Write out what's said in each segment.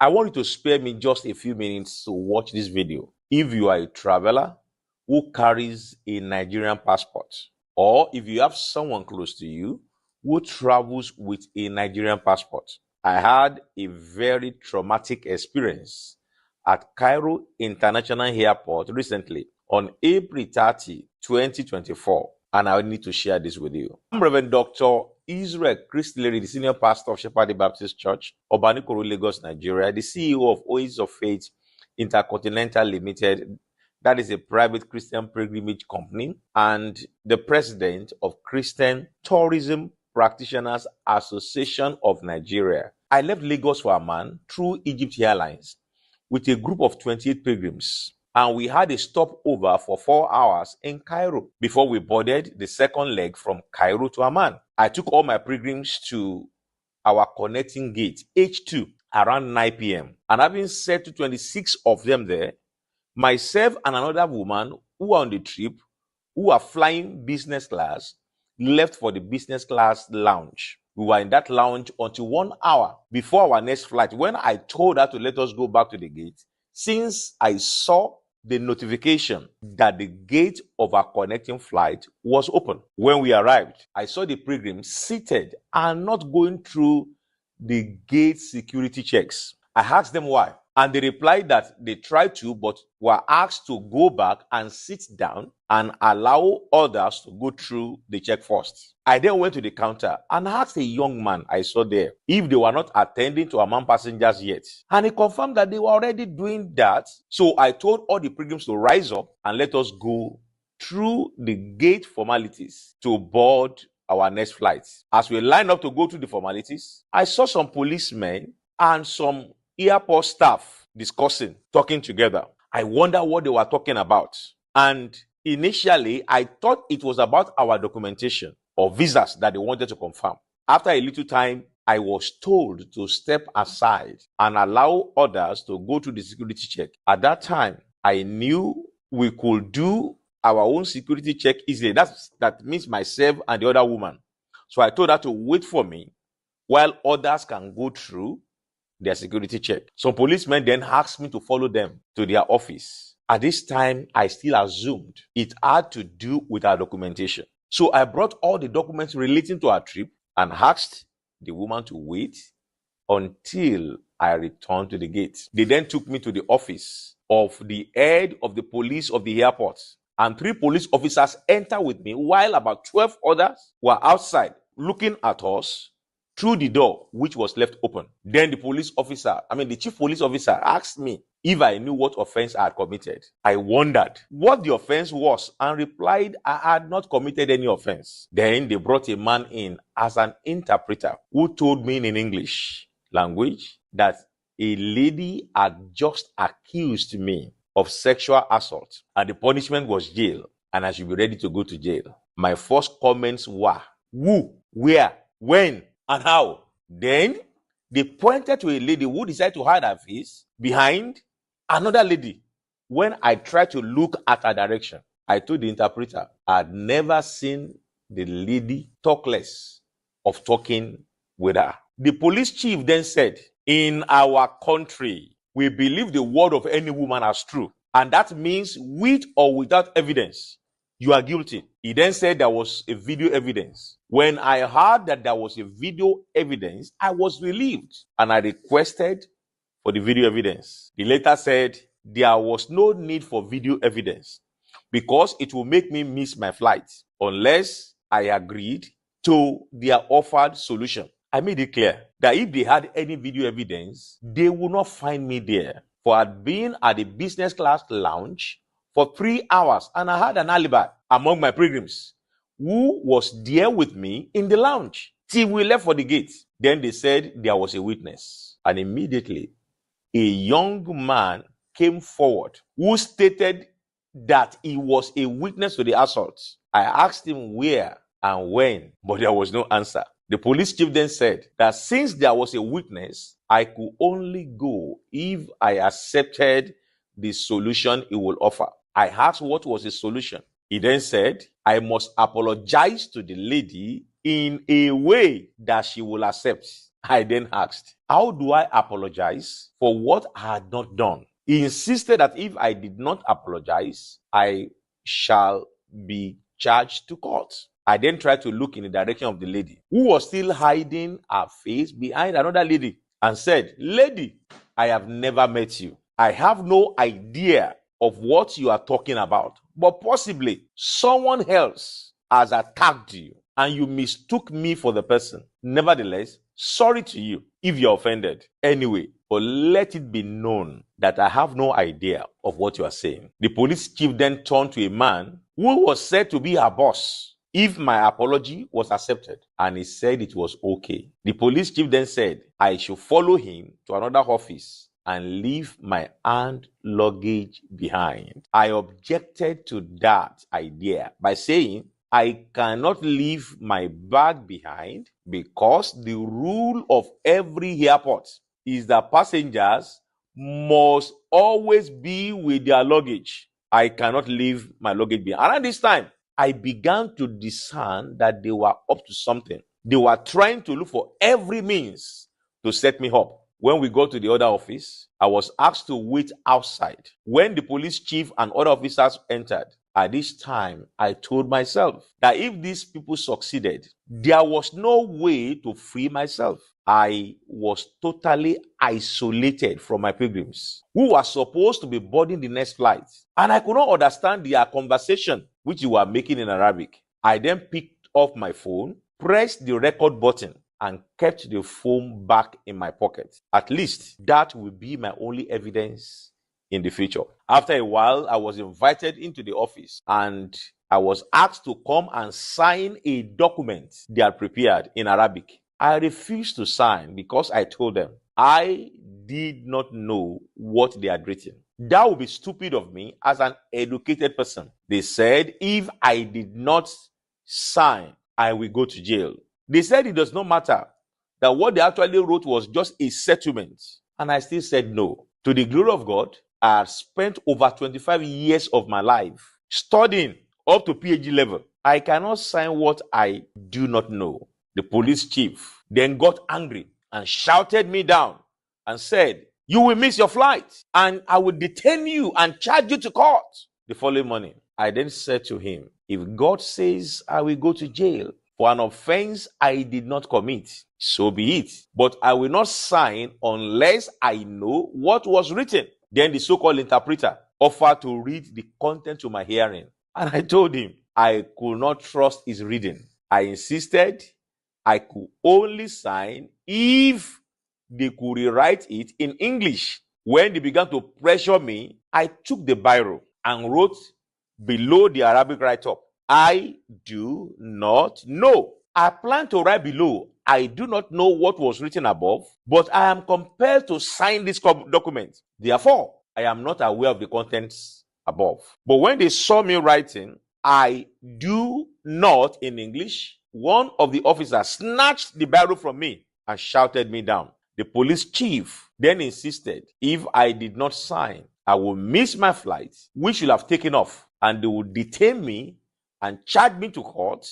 I want you to spare me just a few minutes to watch this video. If you are a traveler who carries a Nigerian passport, or if you have someone close to you who travels with a Nigerian passport. I had a very traumatic experience at Cairo International Airport recently on April 30, 2024, and I need to share this with you. I'm Reverend Dr. Israel Christlery, the senior pastor of Shepherd Baptist Church, Obanikoro, Lagos, Nigeria, the CEO of Oasis of Faith Intercontinental Limited, that is a private Christian pilgrimage company, and the president of Christian Tourism Practitioners Association of Nigeria. I left Lagos for Amman through Egypt Airlines with a group of 28 pilgrims, and we had a stopover for 4 hours in Cairo before we boarded the second leg from Cairo to Amman. I took all my pilgrims to our connecting gate, H2, around 9 p.m. And having said to 26 of them there, myself and another woman who were on the trip, who are flying business class, left for the business class lounge. We were in that lounge until 1 hour before our next flight, when I told her to let us go back to the gate, since I saw the notification that the gate of our connecting flight was open. When we arrived, I saw the pilgrims seated and not going through the gate security checks. I asked them why, and they replied that they tried to, but were asked to go back and sit down and allow others to go through the check first. I then went to the counter and asked a young man I saw there if they were not attending to Amman passengers yet. And he confirmed that they were already doing that. So I told all the pilgrims to rise up and let us go through the gate formalities to board our next flight. As we lined up to go through the formalities, I saw some policemen and some airport staff talking together. I wonder what they were talking about. And initially, I thought it was about our documentation or visas that they wanted to confirm. After a little time, I was told to step aside and allow others to go through the security check. At that time, I knew we could do our own security check easily. That means myself and the other woman. So I told her to wait for me while others can go through their security check. Some policemen then asked me to follow them to their office. At this time, I still assumed it had to do with our documentation. So I brought all the documents relating to our trip and asked the woman to wait until I returned to the gate. They then took me to the office of the head of the police of the airport, and 3 police officers entered with me while about 12 others were outside looking at us through the door, which was left open. Then the chief police officer asked me if I knew what offense I had committed. I wondered what the offense was and replied I had not committed any offense. Then they brought a man in as an interpreter who told me in English language that a lady had just accused me of sexual assault and the punishment was jail and I should be ready to go to jail. My first comments were, who, where, when, and how? Then they pointed to a lady who decided to hide her face behind another lady. When I tried to look at her direction, I told the interpreter I had never seen the lady talk less of talking with her. The police chief then said, in our country, we believe the word of any woman as true. And that means with or without evidence, you are guilty. He then said there was a video evidence. When I heard that there was a video evidence, I was relieved and I requested for the video evidence. The letter said there was no need for video evidence because it will make me miss my flight unless I agreed to their offered solution. I made it clear that if they had any video evidence, they would not find me there, for I had been at the business class lounge for 3 hours and I had an alibi among my pilgrims who was there with me in the lounge till we left for the gate. Then they said there was a witness, and immediately a young man came forward who stated that he was a witness to the assault. I asked him where and when, but there was no answer. The police chief then said that since there was a witness, I could only go if I accepted the solution he will offer. I asked what was the solution. He then said, I must apologize to the lady in a way that she will accept. I then asked, how do I apologize for what I had not done? He insisted that if I did not apologize, I shall be charged to court. I then tried to look in the direction of the lady, who was still hiding her face behind another lady, and said, lady, I have never met you. I have no idea of what you are talking about, but possibly someone else has attacked you and you mistook me for the person. Nevertheless, sorry to you if you're offended. Anyway, but let it be known that I have no idea of what you are saying. The police chief then turned to a man who was said to be her boss if my apology was accepted, and he said it was okay. The police chief then said I should follow him to another office and leave my hand luggage behind. I objected to that idea by saying I cannot leave my bag behind because the rule of every airport is that passengers must always be with their luggage. I cannot leave my luggage behind. And at this time, I began to discern that they were up to something. They were trying to look for every means to set me up. When we got to the other office, I was asked to wait outside. When the police chief and other officers entered, at this time, I told myself that if these people succeeded, there was no way to free myself. I was totally isolated from my pilgrims, who were supposed to be boarding the next flight. And I could not understand their conversation, which they were making in Arabic. I then picked up my phone, pressed the record button, and kept the phone back in my pocket. At least that will be my only evidence in the future. After a while, I was invited into the office and I was asked to come and sign a document they had prepared in Arabic. I refused to sign because I told them I did not know what they had written. That would be stupid of me as an educated person. They said if I did not sign, I will go to jail. They said it does not matter, that what they actually wrote was just a settlement. And I still said no. To the glory of God, I had spent over 25 years of my life studying up to PhD level. I cannot sign what I do not know. The police chief then got angry and shouted me down and said, you will miss your flight and I will detain you and charge you to court. The following morning, I then said to him, if God says I will go to jail for an offense I did not commit, so be it. But I will not sign unless I know what was written. Then the so-called interpreter offered to read the content to my hearing. And I told him I could not trust his reading. I insisted I could only sign if they could rewrite it in English. When they began to pressure me, I took the biro and wrote below the Arabic write-up, I do not know. I plan to write below, I do not know what was written above, but I am compelled to sign this document. Therefore, I am not aware of the contents above. But when they saw me writing, I do not in English, one of the officers snatched the biro from me and shouted me down. The police chief then insisted if I did not sign, I will miss my flight, which should have taken off, and they would detain me and charge me to court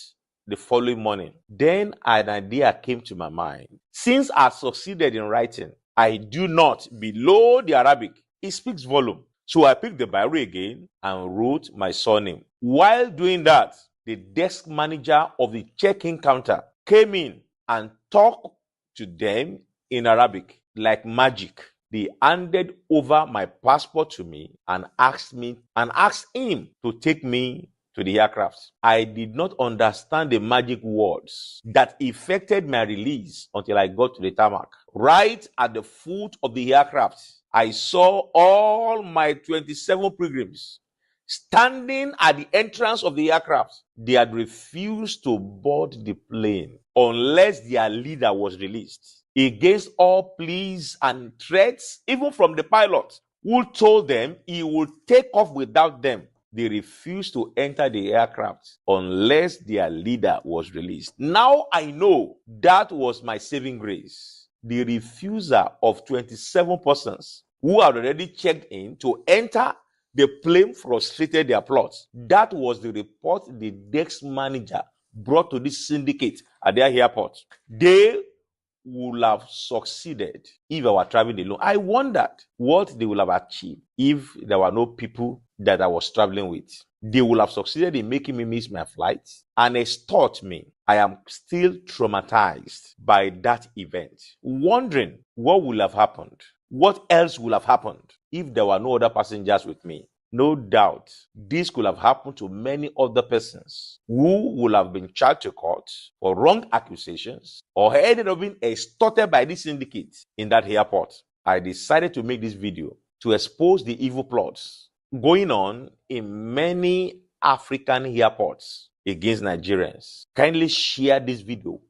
the following morning. Then an idea came to my mind. Since I succeeded in writing, I do not below the Arabic, it speaks volume. So I picked the biro again and wrote my surname. While doing that, the desk manager of the check-in counter came in and talked to them in Arabic like magic. They handed over my passport to me and asked him to take me to the aircraft. I did not understand the magic words that effected my release until I got to the tarmac. Right at the foot of the aircraft, I saw all my 27 pilgrims standing at the entrance of the aircraft. They had refused to board the plane unless their leader was released, against all pleas and threats, even from the pilot, who told them he would take off without them. They refused to enter the aircraft unless their leader was released. Now I know that was my saving grace. The refusal of 27 persons who had already checked in to enter the plane frustrated their plots. That was the report the desk manager brought to this syndicate at their airport. They would have succeeded if I were traveling alone. I wondered what they would have achieved if there were no people that I was traveling with. They would have succeeded in making me miss my flight, and it taught me. I am still traumatized by that event, wondering what would have happened. What else would have happened if there were no other passengers with me? No doubt, this could have happened to many other persons who would have been charged to court for wrong accusations or ended up being extorted by this syndicate in that airport. I decided to make this video to expose the evil plots going on in many African airports against Nigerians. Kindly share this video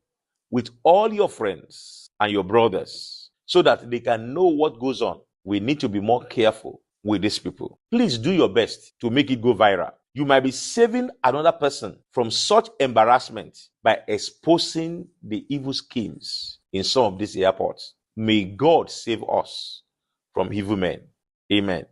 with all your friends and your brothers so that they can know what goes on. We need to be more careful with these people. Please do your best to make it go viral. You might be saving another person from such embarrassment by exposing the evil schemes in some of these airports. May God save us from evil men. Amen.